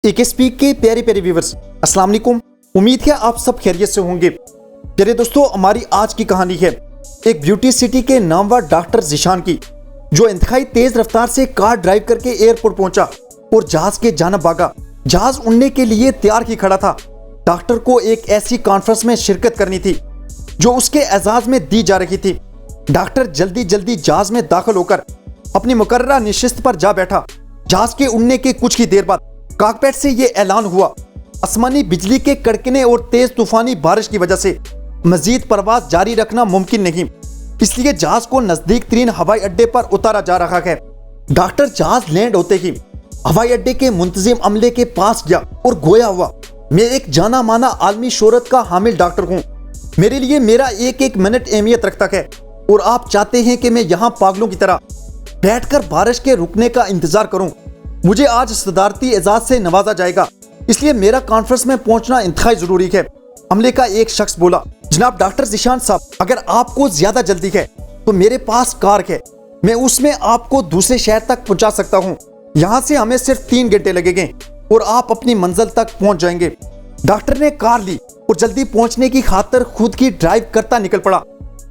एकेएसपी के प्यारे प्यारे व्यूअर्स, अस्सलाम वालेकुम। उम्मीद है आप सब खैरियत से होंगे। प्यारे दोस्तों, हमारी आज की कहानी है एक ब्यूटी सिटी के नामवर डॉक्टर ज़ीशान की, जो इंतहाई तेज रफ्तार से कार ड्राइव करके एयरपोर्ट पहुंचा और जहाज के जानब भागा। जहाज उड़ने के लिए तैयार ही खड़ा था। डॉक्टर को एक ऐसी कॉन्फ्रेंस में शिरकत करनी थी जो उसके एजाज में दी जा रही थी। डॉक्टर जल्दी जल्दी जहाज में दाखिल होकर अपनी मुकर्ररा निशिस्त पर जा बैठा। जहाज के उड़ने के कुछ ही देर बाद कॉकपिट से ये ऐलान हुआ, आसमानी बिजली के कड़कने और तेज तूफानी बारिश की वजह से मजीद परवाज जारी रखना मुमकिन नहीं, इसलिए जहाज को नजदीक तरीन हवाई अड्डे पर उतारा जा रहा है। डॉक्टर जहाज लैंड होते ही हवाई अड्डे के मुंतजिम अमले के पास गया और गोया हुआ, मैं एक जाना माना आलमी शोहरत का हामिल डॉक्टर हूँ। मेरे लिए मेरा एक एक मिनट अहमियत रखता है और आप चाहते हैं कि मैं यहाँ पागलों की तरह बैठकर बारिश के रुकने का इंतजार करूँ। मुझे आज सदारती एजाज से नवाजा जाएगा, इसलिए मेरा कॉन्फ्रेंस में पहुंचना इंतहाई जरूरी है। अमले का एक शख्स बोला, जनाब डॉक्टर ज़ीशान साहब, अगर आपको ज्यादा जल्दी है तो मेरे पास कार है, मैं उसमें आपको दूसरे शहर तक पहुंचा सकता हूं। यहाँ से हमें सिर्फ 3 घंटे लगेंगे और आप अपनी मंजिल तक पहुंच जाएंगे। डॉक्टर ने कार ली और जल्दी पहुंचने की खातिर खुद की ड्राइव करता निकल पड़ा,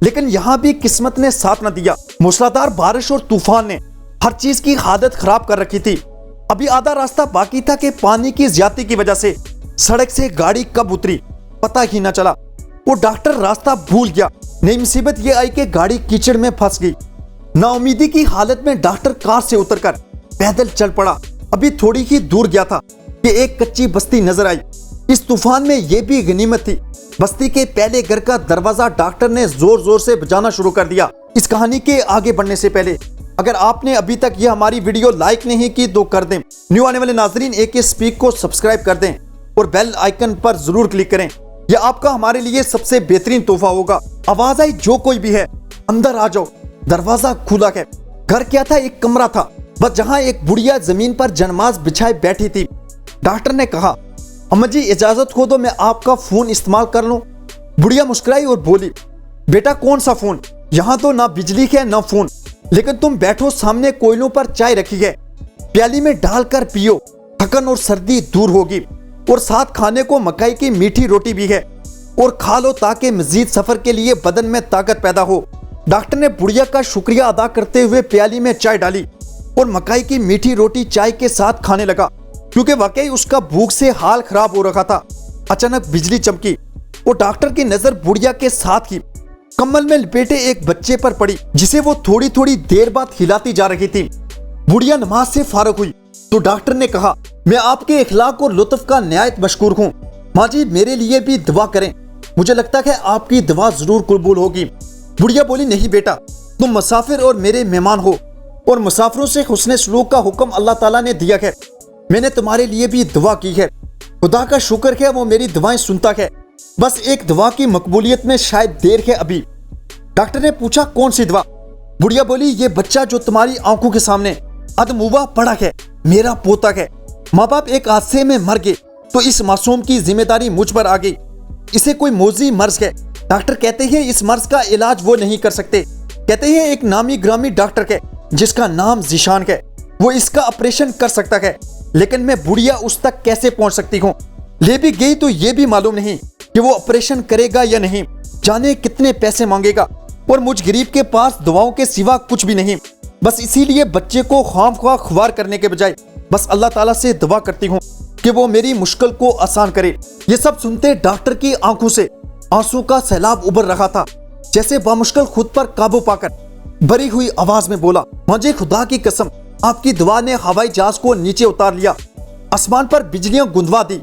लेकिन यहाँ भी किस्मत ने साथ न दिया। मूसलाधार बारिश और तूफान ने हर चीज की हालत खराब कर रखी थी। अभी आधा रास्ता बाकी था कि पानी की ज्यादती की वजह से सड़क से गाड़ी कब उतरी पता ही न चला। वो डॉक्टर रास्ता भूल गया। नई मुसीबत ये आई कि गाड़ी कीचड़ में फंस गई। नाउमीदी की हालत में डॉक्टर कार से उतरकर पैदल चल पड़ा। अभी थोड़ी ही दूर गया था कि एक कच्ची बस्ती नजर आई। इस तूफान में यह भी गनीमत थी, बस्ती के पहले घर का दरवाजा डॉक्टर ने जोर जोर से बजाना शुरू कर दिया। इस कहानी के आगे बढ़ने से पहले अगर आपने अभी तक ये हमारी वीडियो लाइक नहीं की तो कर दें। न्यू आने वाले नाजरीन एकेएसपी को सब्सक्राइब कर दें और बेल आइकन पर जरूर क्लिक करें। यह आपका हमारे लिए सबसे बेहतरीन तोहफा होगा। आवाज आई, जो कोई भी है अंदर आ जाओ। दरवाजा खुला है। घर क्या था, एक कमरा था बस, जहाँ एक बुढ़िया जमीन पर जनमाज बिछाए बैठी थी। डॉक्टर ने कहा, अम्मा जी इजाजत हो तो मैं आपका फोन इस्तेमाल कर लूं। बुढ़िया मुस्कुराई और बोली, बेटा कौन सा फोन, यहाँ तो ना बिजली है ना फोन, लेकिन तुम बैठो, सामने कोयलों पर चाय रखी है, प्याली में डालकर पियो, थकन और सर्दी दूर होगी। और साथ खाने को मकई की मीठी रोटी भी है, और खा लो ताकि मजीद सफर के लिए बदन में ताकत पैदा हो। डॉक्टर ने बुढ़िया का शुक्रिया अदा करते हुए प्याली में चाय डाली और मकई की मीठी रोटी चाय के साथ खाने लगा, क्योंकि वाकई उसका भूख से हाल खराब हो रखा था। अचानक बिजली चमकी और डॉक्टर की नजर बुढ़िया के साथ ही कम्बल में लपेटे एक बच्चे पर पड़ी, जिसे वो थोड़ी थोड़ी देर बाद हिलाती जा रही थी। बुढ़िया नमाज से फारग हुई तो डॉक्टर ने कहा, मैं आपके इखलाक और लुत्फ का निहायत मशकूर हूँ। माँ जी मेरे लिए भी दुआ करें, मुझे लगता है आपकी दुआ जरूर कबूल होगी। बुढ़िया बोली, नहीं बेटा, तुम मुसाफिर और मेरे मेहमान हो और मुसाफिरों से हुस्ने सलूक का हुक्म अल्लाह ताला ने दिया है। मैंने तुम्हारे लिए भी दुआ की है, खुदा का शुक्र है वो मेरी दुआएं सुनता है। बस एक दुआ की मकबूलियत में शायद देर है अभी। डॉक्टर ने पूछा, कौन सी दुआ? बुढ़िया बोली, ये बच्चा जो तुम्हारी आंखों के सामने अदमुआ पड़ा है मेरा पोता है। माँ बाप एक हादसे में मर गए तो इस मासूम की जिम्मेदारी मुझ पर आ गई। इसे कोई मौजी मर्ज है। डॉक्टर कहते हैं इस मर्ज का इलाज वो नहीं कर सकते। कहते हैं एक नामी ग्रामी डॉक्टर है जिसका नाम ज़ीशान है, वो इसका ऑपरेशन कर सकता है, लेकिन मैं बुढ़िया उस तक कैसे पहुंच सकती हूँ? ले भी गई तो ये भी मालूम नहीं कि वो ऑपरेशन करेगा या नहीं, जाने कितने पैसे मांगेगा, और मुझ गरीब के पास दवाओं के सिवा कुछ भी नहीं। बस इसीलिए बच्चे को ख्वाम ख्वार करने के बजाय बस अल्लाह ताला से दुआ करती हूँ कि वो मेरी मुश्किल को आसान करे। ये सब सुनते डॉक्टर की आंखों से आंसू का सैलाब उबर रहा था। जैसे बामुश्किल खुद पर काबू पाकर भरी हुई आवाज में बोला, मुझे खुदा की कसम, आपकी दुआ ने हवाई जहाज को नीचे उतार लिया, आसमान पर बिजलियां गुंदवा दी,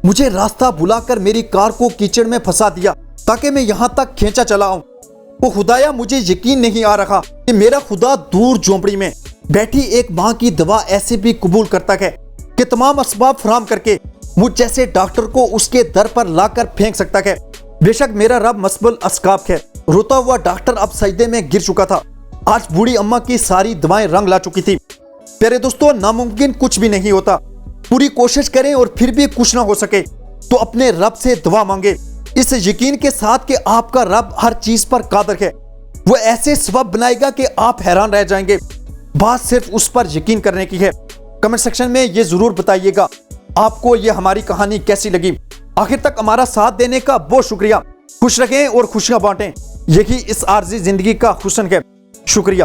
मुझे रास्ता बुलाकर मेरी कार को कीचड़ में फंसा दिया ताकि मैं यहाँ तक खींचा चला आऊं। वो खुदाया, मुझे यकीन नहीं आ रहा कि मेरा खुदा दूर झोंपड़ी में बैठी एक माँ की दुआ ऐसे भी कबूल करता है कि तमाम असबाब फराम करके मुझ जैसे डॉक्टर को उसके दर पर लाकर फेंक सकता है। बेशक मेरा रब मस्बुल अस्काब है। रोता हुआ डॉक्टर अब सजदे में गिर चुका था। आज बूढ़ी अम्मा की सारी दवाएं रंग ला चुकी थी। प्यारे दोस्तों, नामुमकिन कुछ भी नहीं होता। पूरी कोशिश करें और फिर भी कुछ ना हो सके तो अपने रब से दुआ मांगे, इस यकीन के साथ कि आपका रब हर चीज पर कादिर है। वो ऐसे सबब बनाएगा कि आप हैरान रह जाएंगे। बात सिर्फ उस पर यकीन करने की है। कमेंट सेक्शन में ये जरूर बताइएगा आपको ये हमारी कहानी कैसी लगी। आखिर तक हमारा साथ देने का बहुत शुक्रिया। खुश रहें और खुशियां बांटें, यही इस आरज़ी जिंदगी का हुस्न है। शुक्रिया।